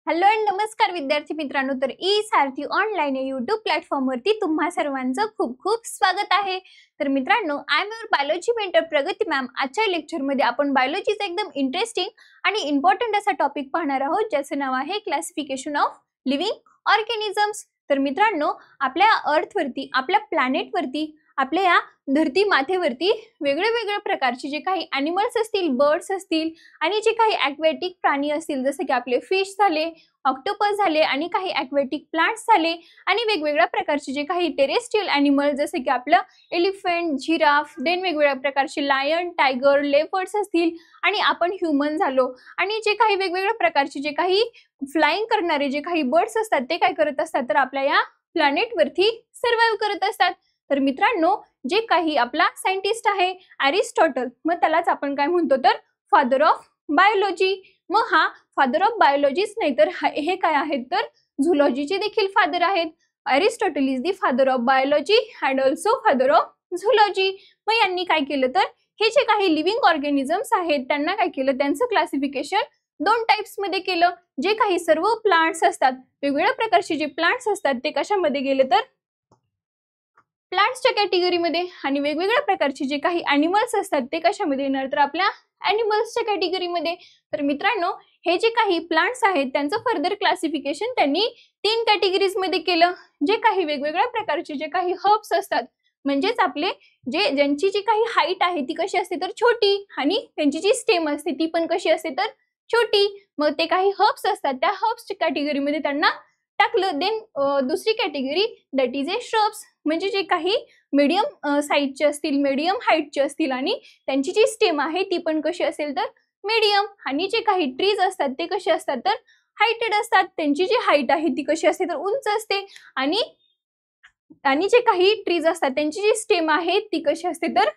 Hello and नमस्कार विद्यार्थी मित्रांनो, तर ई सारथी ऑनलाईन या यूट्यूब प्लॅटफॉर्मवरती तुम्हा सर्वांचं खूप खूप स्वागत आहे। तर मित्रांनो, I am your biology mentor प्रगती मॅम। आजच्या लेक्चरमध्ये आपण बायोलॉजीचा एकदम इंटरेस्टिंग आणि इम्पॉर्टंट असा टॉपिक पाहणार आहोत, ज्याचं नाव आहे क्लासिफिकेशन ऑफ लिव्हिंग ऑर्गॅनिझम्स। तर मित्रांनो, आपल्या अर्थवरती, आपल्या प्लॅनेटवरती, आपल्या या धरती माथेवरती वेगवेगळ्या प्रकारचे जे काही ॲनिमल्स असतील, बर्ड्स असतील आणि जे काही ॲक्वेटिक प्राणी असतील, जसे की आपले फिश झाले, ऑक्टोपस झाले आणि काही ॲक्वेटिक प्लांट्स झाले आणि वेगवेगळ्या प्रकारचे जे काही टेरेस्ट्रियल ॲनिमल जसे की आपलं एलिफंट, जिराफ, देन वेगवेगळ्या प्रकारचे लायन, टायगर, लेपर्ड्स असतील आणि आपण ह्यूमन झालो आणि जे काही वेगवेगळ्या प्रकारचे जे काही फ्लाइंग करणारे जे काही बर्ड्स असतात ते काय करत असतात, तर आपल्या या प्लॅनेटवरती सर्वाइव्ह करत असतात। तर मित्रांनो, जे काही आपला सायंटिस्ट आहे अरिस्टॉटल, मग त्यालाच आपण काय म्हणतो, तर फादर ऑफ बायोलॉजी। मग हा फादर ऑफ बायोलॉजीच नाही तर हे काय आहेत, तर झुलॉजीचे देखील फादर आहेत। Aristotle is the father of biology and also father of zoology. मग यांनी काय केलं, तर हे जे काही लिव्हिंग ऑर्गॅनिझम्स आहेत त्यांना काय केलं, त्यांचं क्लासिफिकेशन दोन टाइप्स मध्ये केलं। जे काही सर्व प्लांट्स असतात, वेगवेगळ्या प्रकारचे जे प्लांट्स असतात ते कशामध्ये गेले, तर प्लांट्सच्या कॅटेगरीमध्ये, आणि वेगवेगळ्या प्रकारचे जे काही ॲनिमल्स असतात ते कशामध्ये येणार, तर आपल्या ॲनिमल्सच्या कॅटेगरीमध्ये। तर मित्रांनो, हे जे काही प्लांट्स आहेत त्यांचं फर्दर क्लासिफिकेशन त्यांनी तीन कॅटेगरीज मध्ये केलं। जे काही वेगवेगळ्या प्रकारचे जे काही हर्ब्स असतात, म्हणजेच आपले ज्यांची जी काही हाईट आहे ती कशी असते, तर छोटी, आणि त्यांची जी स्टेम असते ती पण कशी असते, तर छोटी। मग ते काही हर्ब्स असतात त्या हर्ब्सच्या कॅटेगरीमध्ये त्यांना टाकलं। देन दुसरी category that is A shrubs, म्हणजे जे काही मीडियम साईजचे असतील, मीडियम हाईटचे असतील आणि त्यांची जी स्टेम आहे ती पण कशी असेल, तर मीडियम। आणि जे काही ट्रीज असतात ते कसे असतात, तर हायटेड असतात, त्यांची जी हाईट आहे ती कशी असते, तर उंच असते। आणि जे काही ट्रीज असतात त्यांची जी स्टेम आहे ती कशी असते, तर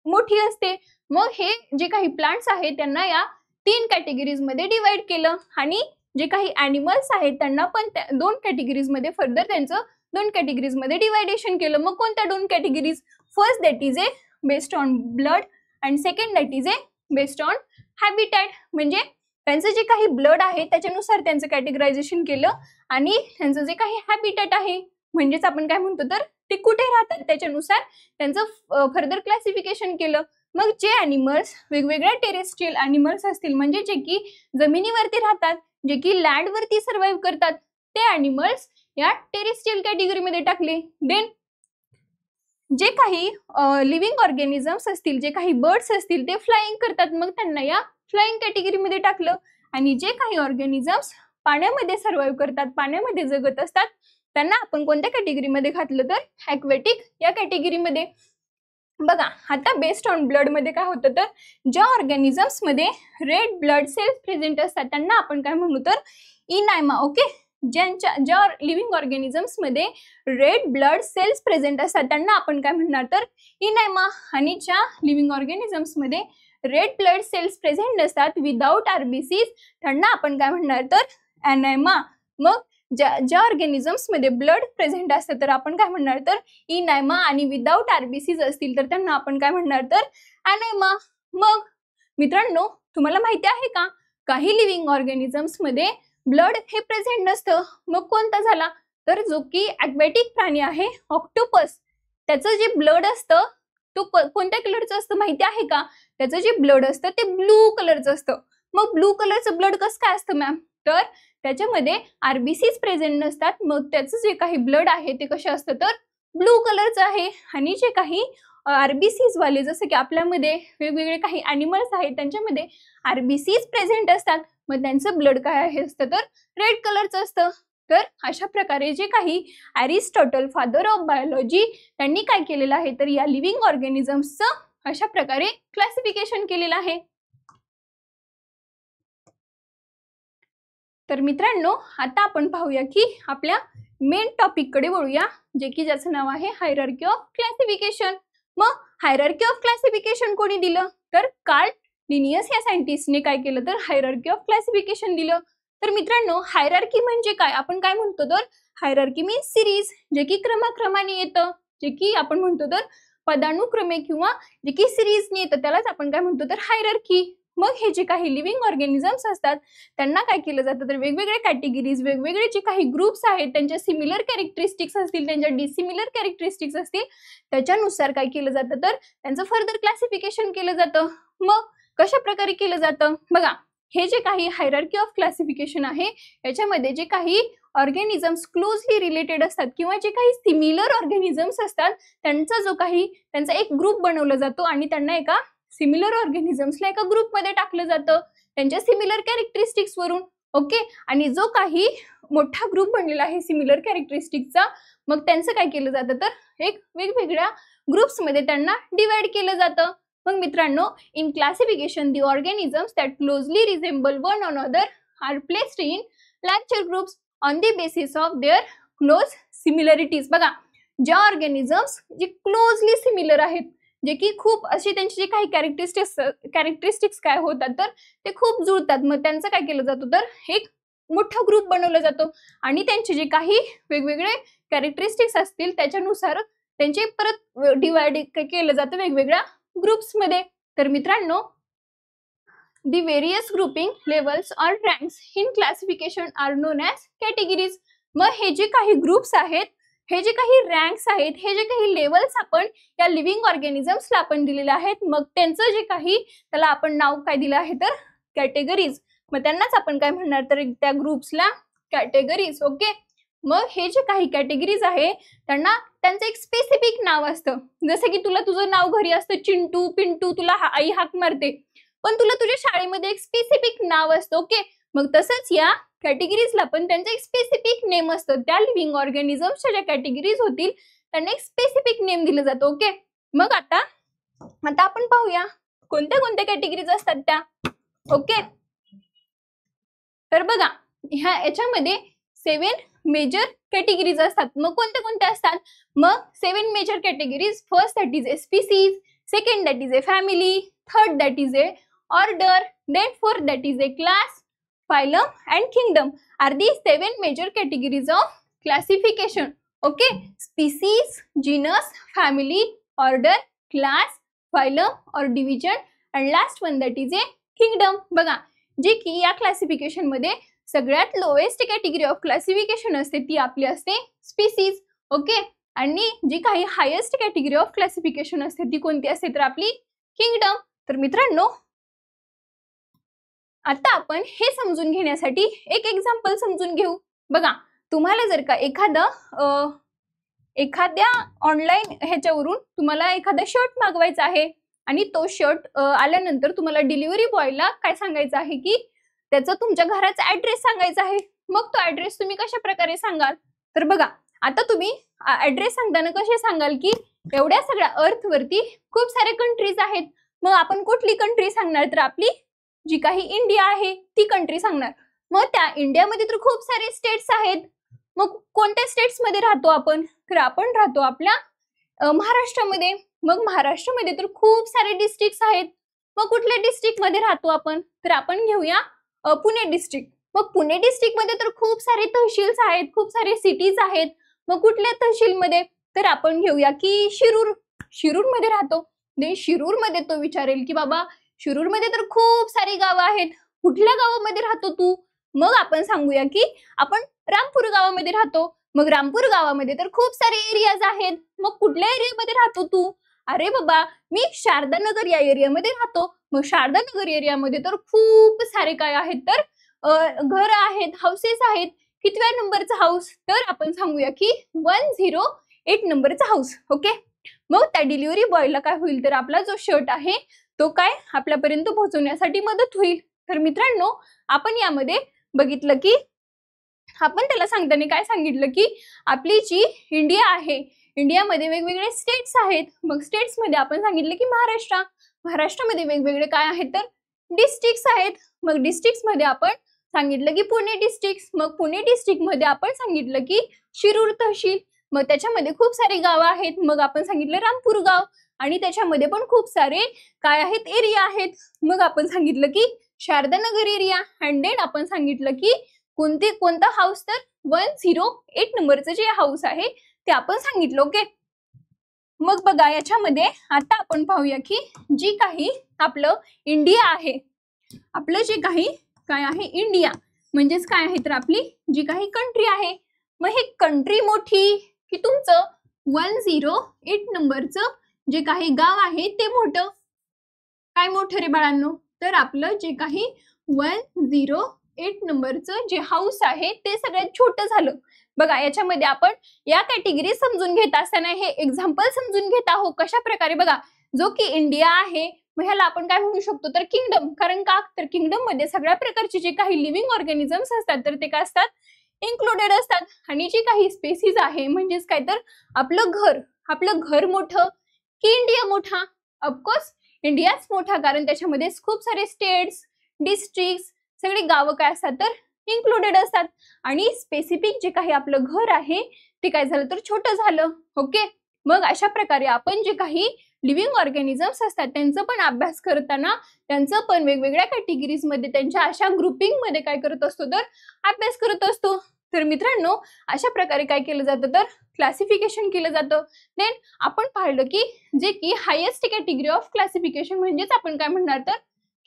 मोठी असते। मग हे जे काही प्लांट्स आहेत त्यांना या तीन कॅटेगरीज मध्ये डिवाइड केलं, आणि जे काही ॲनिमल्स आहेत त्यांना पण दोन कॅटेगरीज मध्ये फर्दर त्यांचं दोन कॅटेगरीज मध्ये डिवायडेशन केलं। मग कोणत्या दोन categories, first that is A based on blood and second that is A based on habitat, म्हणजे त्यांचं जे काही ब्लड आहे त्याच्यानुसार त्यांचं कॅटेगरायझेशन केलं, आणि त्यांचं जे काही हॅबिटॅट आहे, म्हणजेच आपण काय म्हणतो, तर ते कुठे राहतात त्याच्यानुसार त्यांचं फर्दर क्लासिफिकेशन केलं। मग जे ॲनिमल्स वेगवेगळ्या टेरेस्ट्रियल ॲनिमल्स असतील, म्हणजे जे की जमिनीवरती राहतात, जे की लँडवरती सर्व्हाइव्ह करतात, ते ॲनिमल्स या टेरेस्ट्रियल कॅटेगरीमध्ये टाकले। देन जे काही लिव्हिंग ऑर्गॅनिझम्स असतील, जे काही बर्ड्स असतील ते फ्लाइंग करतात, मग त्यांना या फ्लाइंग कॅटेगरीमध्ये टाकलं। आणि जे काही ऑर्गॅनिझम्स पाण्यामध्ये सर्व्हाइव्ह करतात, पाण्यामध्ये जगत असतात, त्यांना आपण कोणत्या कॅटेगरीमध्ये घातलं, तर ॲक्वेटिक या कॅटेगरीमध्ये। बघा, आता बेस्ड ऑन ब्लड मध्ये काय होतं, तर ज्या ऑर्गॅनिझम्स मध्ये रेड ब्लड सेल्स प्रेझेंट असतात त्यांना आपण काय म्हणू, तर इनायमा। ओके, ज्या लिव्हिंग ऑर्गॅनिझम्स मध्ये रेड ब्लड सेल्स प्रेझेंट असतात त्यांना आपण काय म्हणणार, तर इनायमा। आणि ज्या लिव्हिंग ऑर्गॅनिझम्स मध्ये रेड ब्लड सेल्स प्रेझेंट नसतात विदाउट आरबीसीज त्यांना आपण काय म्हणणार, तर अनायमा। मग ज्या ऑर्गॅनिझम्स मध्ये ब्लड प्रेझेंट असतं तर आपण काय म्हणणार, तर इनायमा, आणि विदाउट आरबीसीज असतील तर त्यांना आपण काय म्हणणार, तर अनायमा। मग मित्रांनो, तुम्हाला माहिती आहे का, काही लिव्हिंग ऑर्गॅनिझम्स मध्ये ब्लड हे प्रेझेंट नसतं। मग कोणता झाला, तर जो की ॲक्वेटिक प्राणी आहे ऑक्टोपस, त्याचं जे ब्लड असतं तो कोणत्या कलरचं असतं माहिती आहे का, त्याचं जे ब्लड असतं ते ब्लू कलरचं असतं। मग ब्लू कलरचं ब्लड कसं काय असतं मॅम, तर त्याच्यामध्ये आरबीसीज प्रेझेंट नसतात, मग त्याचं जे काही ब्लड आहे ते कसं असतं, तर ब्लू कलरचं आहे। आणि जे काही आरबीसीज वाले, जसं की आपल्यामध्ये वेगवेगळे काही ॲनिमल्स आहेत त्यांच्यामध्ये आरबीसीज प्रेझेंट असतात, मग त्यांचं ब्लड काय आहे असतं, तर रेड कलरचं असतं। तर अशा प्रकारे जे काही अरिस्टॉटल फादर ऑफ बायोलॉजी त्यांनी काय केलेलं आहे, तर या लिव्हिंग ऑर्गॅनिझम्सचं अशा प्रकारे क्लासिफिकेशन केलेलं आहे। तर मित्रांनो, आता आपण पाहूया की आपल्या मेन टॉपिक कडे वळूया, जे की ज्याचं नाव आहे हायरार्की ऑफ क्लासिफिकेशन। मग हायरार्की ऑफ क्लासिफिकेशन कोणी दिलं, तर कार्ल लिनियस या सायंटिस्टने काय केलं, तर हायरार्की ऑफ क्लासिफिकेशन दिलं। तर मित्रांनो, हायरार्की म्हणजे काय, आपण काय म्हणतो, तर हायरार्की मीन्स सिरीज, जे की क्रमाक्रमाने येतं, जे की आपण म्हणतो तर पदानुक्रमे किंवा जे की सिरीजने येतं त्यालाच आपण काय म्हणतो, तर हायरार्की। मग हे जे काही लिव्हिंग ऑर्गॅनिझम्स असतात त्यांना काय केलं जातं तर वेगवेगळे कॅटेगरीज, वेगवेगळे जे काही ग्रुप्स आहेत त्यांच्या सिमिलर कॅरेक्टरिस्टिक्स असतील, त्यांच्या डिसिमिलर कॅरेक्टरिस्टिक्स असतील, त्याच्यानुसार काय केलं जातं तर त्यांचं फर्दर क्लासिफिकेशन केलं जातं. मग कशा प्रकारे केलं जातं बघा, हे जे काही हायरार्की ऑफ क्लासिफिकेशन आहे याच्यामध्ये जे काही ऑर्गॅनिझम्स क्लोजली रिलेटेड असतात किंवा जे काही सिमिलर ऑर्गॅनिझम्स असतात त्यांचा एक ग्रुप बनवला जातो आणि त्यांना एका सिमिलर ऑर्गॅनिझम्सला एका ग्रुपमध्ये टाकलं जातं त्यांच्या सिमिलर कॅरेक्टरिस्टिक्स वरून. ओके, आणि जो काही मोठा ग्रुप बनलेला आहे सिमिलर कॅरेक्टरिस्टिक्सचा, मग त्यांचं काय केलं जातं तर एक वेगवेगळ्या ग्रुप्समध्ये त्यांना डिवाइड केलं जातं. मग मित्रांनो, in classification the organisms that closely resemble one another are placed in larger groups on the basis of their close similarities. बघा, ज्या ऑर्गॅनिझम्स जे क्लोजली सिमिलर आहेत, जे की खूप अशी त्यांची जे काही कॅरेक्टरिस्टिक्स काय होतात तर ते खूप जुळतात, मग त्यांचं काय केलं जातं तर एक मोठा ग्रुप बनवला जातो आणि त्यांचे जे काही वेगवेगळे कॅरेक्टरिस्टिक्स असतील त्याच्यानुसार त्यांचे परत डिवाइड केलं जातं वेगवेगळ्या ग्रुप्समध्ये. तर मित्रांनो, the various grouping levels or ranks in classification are known as categories. मग हे जे काही ग्रुप्स आहेत, हे जे काही रँक्स आहेत, हे जे काही लेवल्स आपण या लिव्हिंग ऑर्गॅनिझम्सला आपण दिलेले आहेत, मग त्यांचं जे काही त्याला आपण नाव काय दिलं आहे तर कॅटेगरीज. मग त्यांनाच आपण काय म्हणणार तर त्या ग्रुप्सला कॅटेगरीज. ओके, मग हे जे काही कॅटेगरीज आहे त्यांचं एक स्पेसिफिक नाव असतं. जसं की तुला तुझं नाव घरी असतं चिंटू, पिंटू, तुला आई हाक मारते, पण तुला तुझ्या शाळेमध्ये एक स्पेसिफिक नाव असतं. ओके, मग तसंच या कॅटेगरीजला पण त्यांचं एक स्पेसिफिक नेम असतं. त्या लिव्हिंग ऑर्गॅनिझम्सच्या ज्या कॅटेगरीज होतील त्यांना एक स्पेसिफिक नेम दिलं जातं. ओके, मग आता आपण पाहूया कोणत्या कोणत्या कॅटेगरीज असतात त्या. ओके, तर बघा, याच्यामध्ये 7 मेजर कॅटेगरीज असतात. मग कोणत्या कोणत्या असतात, मग 7 major categories. First that is a species, second that is a family, third that is a order, then fourth that is a class, phylum and kingdom are the 7 major categories of classification. Okay, species, genus, family, order, class, phylum or division and last one that is a kingdom. बघा, जे की या classification मध्ये सगळ्यात lowest category of classification असते ती आपली असते स्पीसीज. ओके, आणि जी काही हायेस्ट कॅटेगरी ऑफ क्लासिफिकेशन असते ती कोणती असते तर आपली किंगडम. तर मित्रांनो, आता आपण हे समजून घेण्यासाठी एक एक्झाम्पल समजून घेऊ. बघा, तुम्हाला जर का एखाद्या ऑनलाईन ह्याच्यावरून तुम्हाला एखादा शर्ट मागवायचा आहे आणि तो शर्ट आल्यानंतर तुम्हाला डिलिव्हरी बॉयला काय सांगायचं आहे की त्याचा तुमच्या घराचा ऍड्रेस सांगायचा आहे. मग तो ऍड्रेस तुम्ही कशा प्रकारे सांगाल तर बघा, आता तुम्ही ऍड्रेस सांगताना कसे सांगाल की एवढ्या सगळ्या अर्थ वरती खूप सारे कंट्रीज आहेत, मग आपण कुठली कंट्री सांगणार तर आपली जी काही इंडिया आहे ती कंट्री सांगणार. मग त्या इंडियामध्ये तर खूप सारे स्टेट्स आहेत, मग कोणत्या स्टेट्स मध्ये राहतो आपण तर आपण राहतो आपल्या महाराष्ट्रामध्ये. मग महाराष्ट्रामध्ये तर खूप सारे डिस्ट्रिक्ट्स आहेत, मग कुठल्या डिस्ट्रिक्ट मध्ये राहतो आपण तर आपण घेऊया पुणे डिस्ट्रिक्ट. मग पुणे डिस्ट्रिक्ट मध्ये तर खूप सारे तहसील्स आहेत, खूप सारे सिटीज आहेत, मग कुठल्या तहसील मध्ये तर आपण घेऊया की शिरूर मध्ये राहतो. शिरूर मध्ये तो विचारेल की बाबा शिरूर मध्ये तर खूप सारी गावं आहेत, कुठल्या गावामध्ये राहतो तू, मग आपण सांगूया की आपण रामपूर गावामध्ये राहतो. मग रामपूर गावामध्ये तर खूप सारे एरियाज आहेत, मग कुठल्या एरियामध्ये राहतो तू, अरे बाबा मी शारदानगर या एरियामध्ये राहतो. मग शारदानगर एरियामध्ये तर खूप सारे काय आहेत तर घर आहेत, हाऊसेस आहेत. कितव्या नंबरचा हाऊस तर आपण सांगूया की 108 नंबरचा हाऊस. ओके, मग त्या डिलिव्हरी बॉयला काय होईल तर आपला जो शर्ट आहे तो काय आपल्यापर्यंत पोहोचवण्यासाठी मदत होईल. तर मित्रांनो, आपण यामध्ये बघितलं की आपण त्याला सांगताना काय सांगितलं की आपली जी इंडिया आहे, इंडियामध्ये वेगवेगळे स्टेट्स आहेत. मग स्टेट्स मध्ये आपण सांगितलं की महाराष्ट्रामध्ये वेगवेगळे काय आहेत तर डिस्ट्रिक्ट्स आहेत. मग डिस्ट्रिक्ट्स मध्ये आपण सांगितलं की पुणे डिस्ट्रिक्ट. मग पुणे डिस्ट्रिक्ट मध्ये आपण सांगितलं की शिरूर तहसील. मग त्याच्यामध्ये खूप सारे गावं आहेत, मग आपण सांगितलं रामपूर गाव, आणि त्याच्यामध्ये पण खूप सारे काय आहेत एरिया आहेत. मग आपण सांगितलं की शारदानगर एरिया, अँड देन आपण सांगितलं की कोणता हाऊस तर 108 नंबरचं जे हाऊस आहे ते आपण सांगितलं. ओके, मग बघा याच्यामध्ये आता आपण पाहूया की जी काही आपलं इंडिया आहे आपलं जे काही काय आहे इंडिया म्हणजेच काय आहे तर आपली जी काही कंट्री आहे. मग हे कंट्री मोठी की तुमचं 108 नंबरचं जे काही गाव आहे ते मोठं? काय मोठं रे बाळांनो? तर आपलं जे काही 108 नंबरचं जे हाऊस आहे ते सगळ्यात छोटं झालं. बघा याच्यामध्ये आपण या कॅटेगरी समजून घेत असताना हे एक्झाम्पल समजून घेत आहोत कशा प्रकारे. बघा जो की इंडिया आहे मग ह्याला आपण काय म्हणू शकतो तर किंगडम. कारण का तर किंगडम मध्ये सगळ्या प्रकारचे जे काही लिव्हिंग ऑर्गॅनिझम्स असतात तर ते काय असतात इन्क्लुडेड असतात. आणि जी काही स्पेसीज आहे म्हणजेच काय तर आपलं घर मोठं की इंडिया मोठा? ऑफकोर्स इंडियाच मोठा, कारण त्याच्यामध्ये खूप सारे स्टेट्स डिस्ट्रिक्ट सगळी गावं काय असतात तर इन्क्लुडेड असतात. आणि स्पेसिफिक जे काही आपलं घर आहे ते काय झालं तर छोटं झालं. ओके. मग अशा प्रकारे आपण जे काही लिव्हिंग ऑर्गॅनिझम्स असतात त्यांचं पण अभ्यास करताना त्यांचं पण वेगवेगळ्या कॅटेगरीज मध्ये त्यांच्या अशा ग्रुपिंग मध्ये काय करत असतो तर अभ्यास करत असतो. तर मित्रांनो अशा प्रकारे काय केलं जातं तर क्लासिफिकेशन केलं जातं. देन आपण पाहिलं की जे की हायेस्ट कॅटेगरी ऑफ क्लासिफिकेशन म्हणजेच आपण काय म्हणणार तर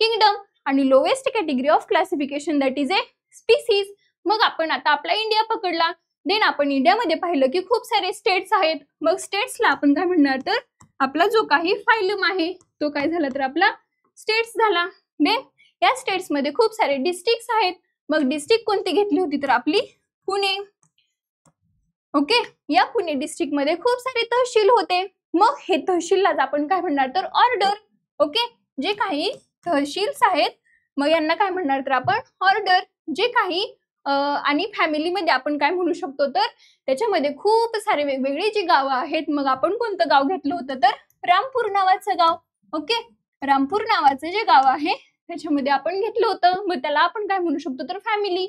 किंगडम आणि lowest category of classification that is a species. मग आपण आता आपला इंडिया पकडला. देन आपण इंडियामध्ये पाहिलं की खूप सारे स्टेट्स आहेत. मग स्टेट्सला आपण काय म्हणणार तर आपला जो काही फायलम आहे तो काय झाला तर आपला स्टेट्स झाला. देन या स्टेट्स मध्ये खूप सारे डिस्ट्रिक्ट्स आहेत. मग डिस्ट्रिक्ट कोणती घेतली होती तर आपली पुणे. ओके. या पुणे डिस्ट्रिक्ट मध्ये खूप सारे तहसील होते. मग हे तहसीललाच आपण काय म्हणणार तर ऑर्डर. ओके. जे काही तहसील्स आहेत मग यांना काय म्हणणार तर आपण ऑर्डर. जे काही आणि फॅमिलीमध्ये आपण काय म्हणू शकतो तर त्याच्यामध्ये खूप सारे वेगवेगळी जी गावं आहेत. मग आपण कोणतं गाव घेतलं होतं तर रामपूर नावाचं गाव. ओके. रामपूर नावाचं जे गाव आहे त्याच्यामध्ये आपण घेतलं होतं. मग त्याला आपण काय म्हणू शकतो तर फॅमिली.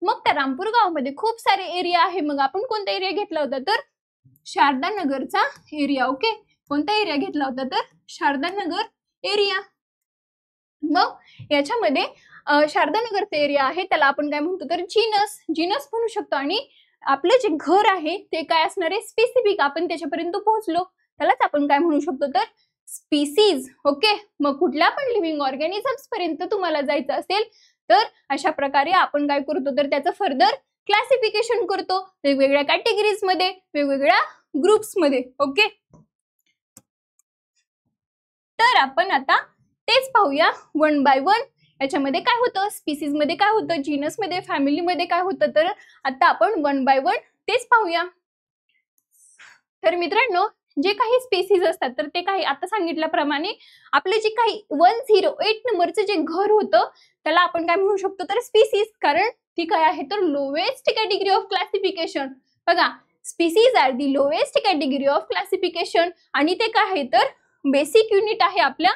मग त्या रामपूर गावामध्ये खूप सारे एरिया आहे. मग आपण कोणता एरिया घेतला होता तर शारदा नगरचा एरिया. ओके. कोणता एरिया घेतला होता तर शारदा नगर एरिया. मग याच्यामध्ये शारदानगरचा एरिया आहे त्याला आपण काय म्हणतो तर जिनस म्हणू शकतो. आणि आपलं जे घर आहे ते काय असणार आहे स्पेसिफिक. आपण त्याच्यापर्यंत पोहोचलो त्यालाच आपण काय म्हणू शकतो तर स्पीसीज. ओके. मग कुठल्या पण लिव्हिंग ऑर्गॅनिझम्स पर्यंत तुम्हाला जायचं असेल तर अशा प्रकारे आपण काय करतो तर त्याचं फर्दर क्लासिफिकेशन करतो वेगवेगळ्या कॅटेगरीज मध्ये वेगवेगळ्या ग्रुप्स मध्ये. ओके. तर आपण आता तेच पाहूया वन बाय वन. याच्यामध्ये काय होतं स्पीसीज मध्ये काय होतं जीनस मध्ये फॅमिली मध्ये काय होतं तर आता आपण वन बाय वन तेच पाहूया. तर मित्रांनो जे काही स्पीसीज असतात तर ते काही आता सांगितल्याप्रमाणे आपले जे काही 108 नंबरचं जे घर होतं त्याला आपण काय म्हणू शकतो तर स्पीसीज. कारण ती काय आहे तर लोएस्ट कॅटेगरी ऑफ क्लासिफिकेशन. बघा species are the lowest category of classification आणि ते काय आहे तर बेसिक युनिट आहे आपल्या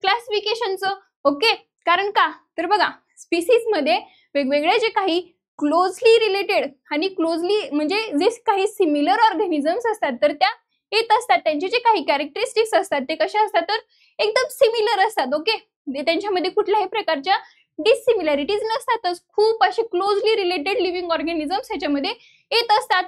क्लासिफिकेशनचं. ओके. कारण का तर बघा स्पीसीज मध्ये वेगवेगळे जे काही क्लोजली रिलेटेड आणि क्लोजली म्हणजे जे काही सिमिलर ऑर्गॅनिझम्स असतात तर त्या येत असतात. त्यांचे जे काही कॅरेक्टरिस्टिक्स असतात ते कसे असतात तर एकदम सिमिलर असतात. ओके. त्यांच्यामध्ये कुठल्याही प्रकारच्या डिसिमिलॅरिटीज नसतातच. खूप असे क्लोजली रिलेटेड लिव्हिंग ऑर्गॅनिझम्स ह्याच्यामध्ये येत असतात.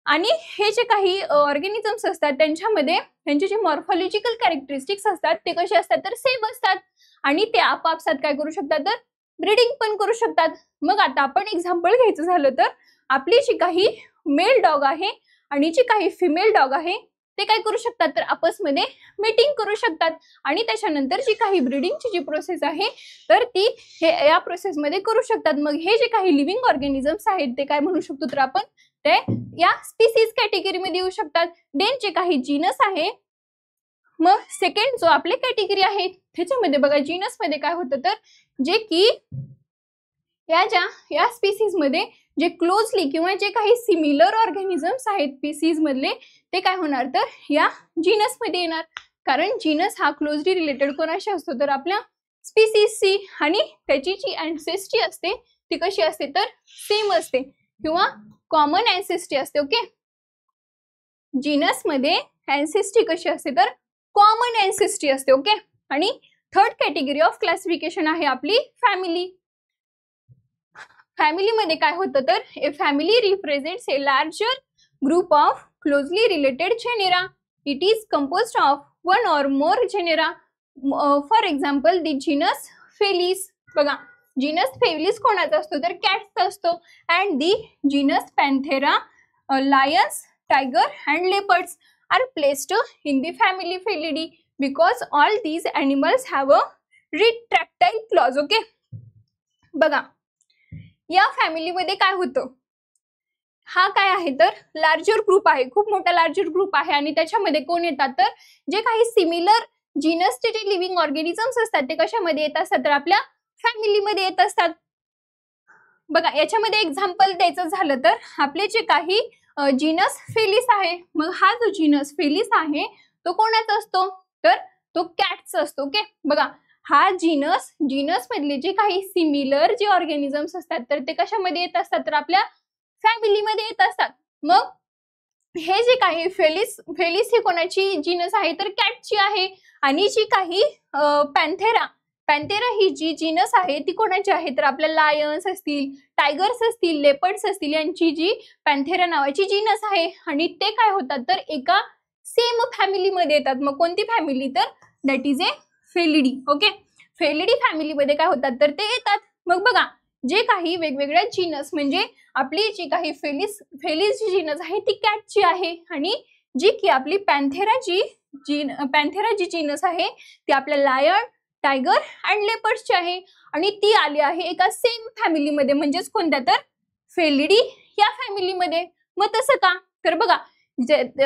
आणि हे जे काही ऑर्गॅनिझम्स असतात त्यांच्यामध्ये त्यांचे जे मॉर्फॉलॉजिकल कॅरेक्टरिस्टिक्स असतात ते कसे असतात तर सेम असतात. आणि ते आपापसात काय करू शकतात तर ब्रीडिंग पण करू शकतात. मग आता आपण एक्झाम्पल घ्यायचं झालं तर आपली जी काही मेल डॉग आहे आणि जी काही फिमेल डॉग आहे ते काय करू शकतात तर आपसमध्ये मीटिंग करू शकतात. आणि त्याच्यानंतर जी काही ब्रीडिंगची जी प्रोसेस आहे तर ती हे या प्रोसेसमध्ये करू शकतात. मग हे जे काही लिव्हिंग ऑर्गॅनिझम्स आहेत ते काय म्हणू शकतो तर आपण ते या स्पीसीज कॅटेगरीमध्ये येऊ शकतात. देन जे काही जीनस आहे मग सेकंड जो आपले कॅटेगरी आहे त्याच्यामध्ये बघा जीनस मध्ये काय होतं तर जे की या स्पीसीज मध्ये जे क्लोजली किंवा जे काही सिमिलर ऑर्गॅनिझम्स आहेत स्पीसीज मधले ते काय होणार तर या जीनस मध्ये येणार. कारण जीनस हा क्लोजली रिलेटेड कोणाशी असतो तर आपल्या स्पीसीजशी. आणि त्याची जी अँसेस्ट्री असते ती कशी असते तर सेम असते किंवा कॉमन अँसेस्ट्री असते. ओके. जीनस मध्ये अँसेस्ट्री कशी असते तर कॉमन अँसेस्ट्री असते. ओके. आणि थर्ड कॅटेगरी ऑफ क्लासिफिकेशन आहे आपली फॅमिली. फॅमिली मध्ये काय होतं तर a family represents a larger group of closely related genera. It is composed of one or more genera. For example the genus Felis. बघा genus Felis कोणाचा असतो तर कॅट्सचा असतो. And the genus Panthera, lions, tiger and leopards are placed in the family Felidae because all these animals have a retractile claws. Okay, बघा या फॅमिलीमध्ये काय होतं, हा काय आहे तर लार्जर ग्रुप आहे, खूप मोठा लार्जर ग्रुप आहे. आणि त्याच्यामध्ये कोण येतात तर जे काही सिमिलर जीनसचे जे लिव्हिंग ऑर्गॅनिझम्स असतात ते कशामध्ये येत असतात तर आपल्या फॅमिलीमध्ये येत असतात. बघा याच्यामध्ये एक्झाम्पल द्यायचं झालं तर आपले जे काही जीनस फेलिस आहे, मग हा जो जीनस फेलिस आहे तो कोणाचा असतो तर तो कॅटचा असतो. ओके, बघा हा जीनस मधले जे काही सिमिलर जे ऑर्गॅनिझम्स असतात तर ते कशामध्ये येत असतात तर आपल्या फॅमिलीमध्ये येत असतात. मग हे जे काही फेलिस ही कोणाची जीनस आहे तर कॅटची आहे. आणि जी काही पॅन्थेरा ही जी जीनस आहे ती कोणाची आहे तर आपल्या लायन्स असतील, टायगर्स असतील, लेपर्ड्स असतील यांची जी पॅन्थेरा नावाची जीनस आहे. आणि ते काय होतात तर एका सेम फॅमिलीमध्ये येतात. मग कोणती फॅमिली तर that is A Felidae. Okay, Felidae फॅमिलीमध्ये काय होतात तर ते येतात. मग बघा जे काही वेगवेगळ्या जीनस म्हणजे आपली जी काही फेलिस जी जीनस आहे ती कॅटची आहे. आणि जी की आपली पॅन्थेरा जी जीनस आहे ती आपल्या लायन, टायगर अँड लेपर्ड्सची आहे. आणि ती आली आहे एका सेम फॅमिलीमध्ये म्हणजेच कोणत्या तर फेलिडी या फॅमिलीमध्ये. मग तसं का तर बघा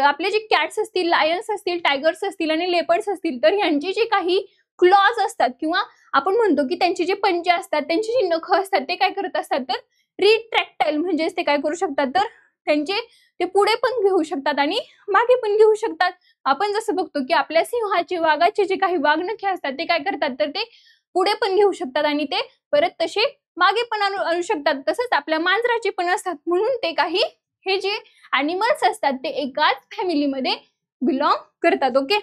आपले जे कॅट्स असतील, लायन्स असतील, टायगर्स असतील आणि लेपर्ड्स असतील तर यांची जी काही क्लॉज असतात किंवा आपण म्हणतो की त्यांचे जे पंजे असतात, त्यांची जी नखं असतात ते काय करत असतात तर रिट्रॅक्टाईल म्हणजेच ते काय करू शकतात तर ते पुढे पण घेऊ शकतात आणि मागे पण घेऊ शकतात. आपण जसं बघतो की आपल्या सिंहाचे, वाघाचे जे काही वाघनखे असतात ते काय करतात तर ते पुढे पण घेऊ शकतात आणि ते परत तसे मागे पण आणू शकतात. तसंच आपल्या मांजराचे पण असतात. म्हणून ते काही हे जे ॲनिमल्स असतात ते एकाच फॅमिलीमध्ये बिलॉंग करतात. ओके,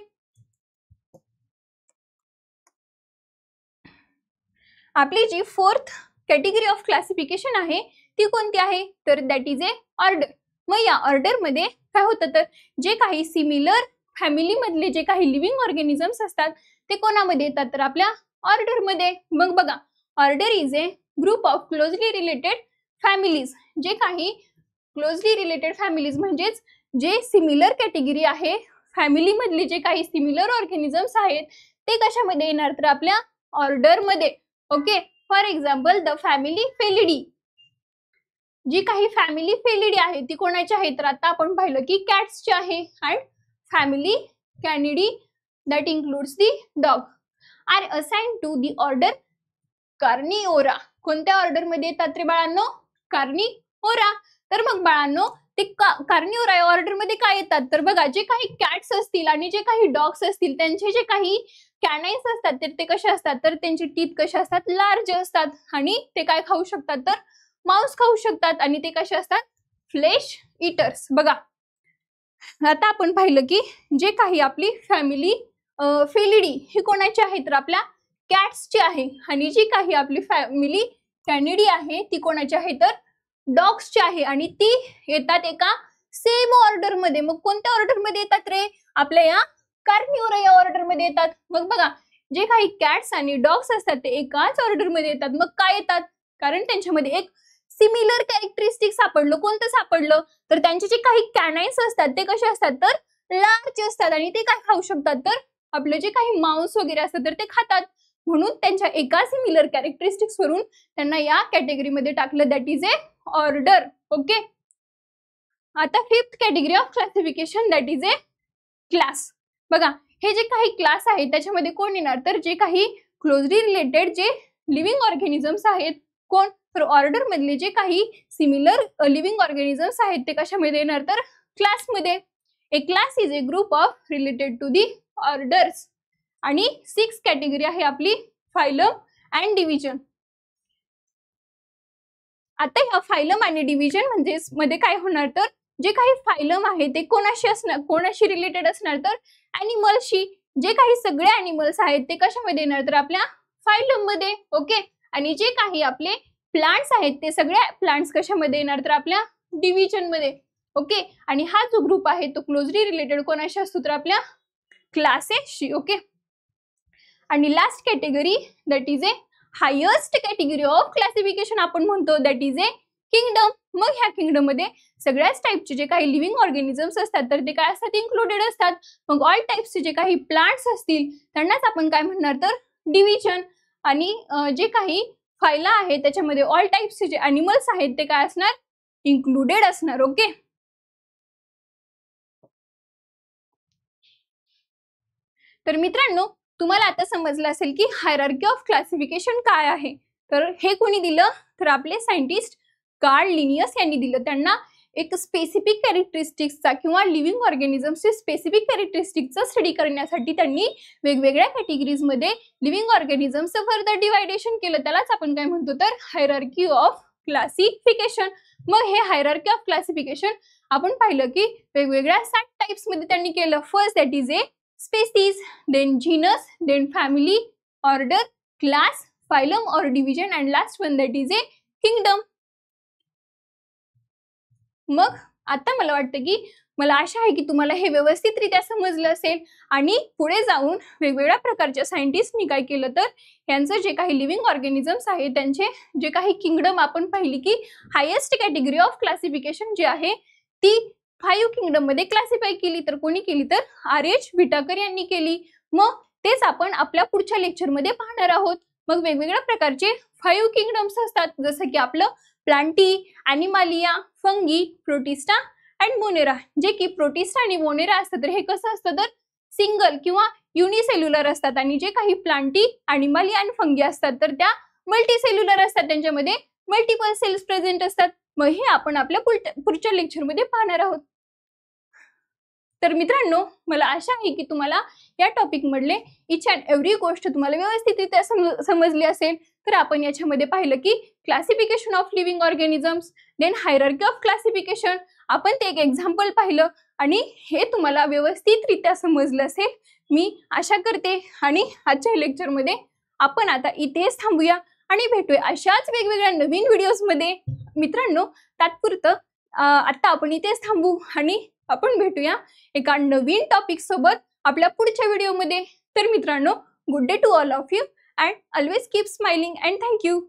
आपली जी फोर्थ कॅटेगरी ऑफ क्लासिफिकेशन आहे ती कोणती आहे तर दॅट इज ए ऑर्डर. मग या ऑर्डर मध्ये काय होतं तर जे काही सिमिलर फॅमिली मधले जे काही लिव्हिंग ऑर्गॅनिझम्स असतात ते कोणामध्ये येतात तर आपल्या ऑर्डर मध्ये. मग बघा order is a group of closely related families. जे काही क्लोजली रिलेटेड फॅमिलीज म्हणजेच जे सिमिलर कॅटेगरी आहे, फॅमिली मधले जे काही सिमिलर ऑर्गॅनिझम्स आहेत ते कशामध्ये येणार तर आपल्या ऑर्डर मध्ये. Okay, for example the family Felidae. जी काही फॅमिली फेलिडी आहे ती कोणाची आहे तर आता आपण पाहिलं की कॅट्सची आहे. And family Canidae that includes the dog are assigned to the order Carnivora. कोणत्या ऑर्डर मध्ये येतात रे बाळांनो? कार्निओरा. तर मग बाळांनो ते कार्निओरा या ऑर्डर मध्ये काय येतात तर बघा जे काही कॅट्स असतील आणि जे काही डॉग्स असतील त्यांचे जे काही कॅनाइन्स असतात ते कसे असतात तर त्यांचे टीथ कसे असतात, लार्ज असतात. आणि ते काय खाऊ शकतात तर मांस खाऊ शकतात. आणि ते कसे असतात फ्लेश इटर्स. बघा आता आपण पाहिलं की जे काही आपली फॅमिली फेलिडी ही कोणाची आहे तर आपल्या कॅट्सची आहे. आणि जी काही आपली फॅमिली कॅनिडी आहे ती कोणाची आहे तर डॉग्सची आहे. आणि ती येतात एका सेम ऑर्डर मध्ये. मग कोणत्या ऑर्डर मध्ये येतात रे? आपल्या या कार्निओरा या ऑर्डर मध्ये येतात. मग बघा जे काही कॅट्स आणि डॉग्स असतात ते एकाच ऑर्डर मध्ये येतात. मग काय येतात? कारण त्यांच्यामध्ये एक सिमिलर कॅरेक्टरिस्टिक सापडलं. कोणतं सापडलं तर त्यांचे जे काही कॅनाइन्स असतात ते कसे असतात तर लार्ज असतात. आणि ते काय खाऊ शकतात तर आपले जे काही मांस वगैरे असतात तर ते खातात. म्हणून त्यांच्या एका सिमिलर कॅरेक्टरिस्टिक्स वरून त्यांना या कॅटेगरीमध्ये टाकलं, that is a order. Okay, आता fifth category of classification that is a class. बघा हे जे काही क्लास आहे त्याच्यामध्ये कोण येणार तर जे काही क्लोजली रिलेटेड जे लिव्हिंग ऑर्गॅनिझम्स आहेत. कोण तर ऑर्डर मधले जे काही सिमिलर लिव्हिंग ऑर्गॅनिझम्स आहेत ते कशामध्ये येणार तर क्लासमध्ये. A class is a group of related to the orders. आणि सिक्स कॅटेगरी आहे आपली फायलम अँड डिव्हिजन. आता या फायलम आणि डिव्हिजन म्हणजे मध्ये काय होणार तर जे काही फायलम आहे ते कोणाशी रिलेटेड असणार तर ॲनिमल्सशी. जे काही सगळे ॲनिमल्स आहेत ते कशामध्ये येणार तर आपल्या फायलम मध्ये. ओके, आणि जे काही आपले प्लांट्स आहेत ते सगळे प्लांट्स कशामध्ये येणार तर आपल्या डिव्हिजन मध्ये. ओके, आणि हा जो ग्रुप आहे तो क्लोजली रिलेटेड कोणाशी असतो तर आपल्या क्लासेसशी. ओके, आणि last category that is A highest category of classification आपण म्हणतो दॅट इज ए किंगडम. मग ह्या किंगडम मध्ये सगळ्याच टाईपचे जे काही लिव्हिंग ऑर्गॅनिझम्स असतात तर ते काय असतात, इन्क्लुडेड असतात. मग ऑल टाईप्सचे जे काही प्लांट्स असतील त्यांनाच आपण काय म्हणणार तर डिव्हिजन. आणि जे काही फायला आहे त्याच्यामध्ये ऑल टाईप्सचे जे अॅनिमल्स आहेत ते काय असणार, इन्क्लुडेड असणार. ओके. तर मित्रांनो तुम्हाला आता समजलं असेल की हायरार्की ऑफ क्लासिफिकेशन काय आहे. तर हे कोणी दिलं तर आपले सायंटिस्ट कार्ल लिनियस यांनी दिलं. त्यांना एक स्पेसिफिक कॅरेक्टरिस्टिक्सचा किंवा लिव्हिंग ऑर्गॅनिझम्सचे स्पेसिफिक कॅरेक्टरिस्टिक्सचा स्टडी करण्यासाठी त्यांनी वेगवेगळ्या कॅटेगरीजमध्ये लिव्हिंग ऑर्गॅनिझम्सचं फर्दर डिवायडेशन केलं. त्यालाच आपण काय म्हणतो तर हायरार्की ऑफ क्लासिफिकेशन. मग हे हायरार्की ऑफ क्लासिफिकेशन आपण पाहिलं की वेगवेगळ्या 7 टाइप्स मध्ये त्यांनी केलं. First that is a species, then genus, then family, order, class, phylum or division and last one that is a kingdom. मग आता मला वाटतं की मला आशा आहे की तुम्हाला हे व्यवस्थितरित्या समजलं असेल आणि पुढे जाऊन वेगवेगळ्या प्रकारच्या सायंटिस्टनी काय केलं तर यांचं जे काही लिव्हिंग ऑर्गॅनिझम्स आहे त्यांचे जे काही किंगडम आपण पाहिली की हायेस्ट कॅटेगरी ऑफ क्लासिफिकेशन जी आहे ती 5 किंगडम मध्ये क्लासिफाय केली. तर कोणी केली तर RH विटाकर यांनी केली. मग तेच आपण आपल्या पुढच्या लेक्चर मध्ये पाहणार आहोत. मग वेगवेगळ्या प्रकारचे 5 किंगडम्स असतात जसं की आपलं Plantae, Animalia, Fungi, Protista and Monera. जे की प्रोटिस्टा आणि मोनेरा असतात तर हे कसं असतं तर सिंगल किंवा युनिसेल्युलर असतात आणि जे काही प्लांटी, ॲनिमालिया आणि फंगी असतात तर त्या मल्टीसेल्युलर असतात, त्यांच्यामध्ये मल्टिपल सेल्स प्रेझेंट असतात. मग हे आपण आपल्या पुढच्या लेक्चर मध्ये पाहणार आहोत. तर मित्रांनो मला आशा आहे की तुम्हाला या टॉपिक मधले इच अँड एव्हरी गोष्ट तुम्हाला व्यवस्थितरित्या समजली असेल. तर आपण याच्यामध्ये पाहिलं की classification of living organisms, then hierarchy of classification, आपण ते एक एक्झाम्पल पाहिलं आणि हे तुम्हाला व्यवस्थितरित्या समजलं असेल मी आशा करते. आणि आजच्या लेक्चरमध्ये आपण आता इथेच थांबूया आणि भेटूया अशाच वेगवेगळ्या नवीन व्हिडिओज मध्ये. मित्रांनो तात्पुरतं आता आपण इथेच थांबू आणि आपण भेटूया एका नवीन टॉपिक सोबत आपल्या पुढच्या व्हिडिओमध्ये. तर मित्रांनो good day to all of you and always keep smiling and thank you.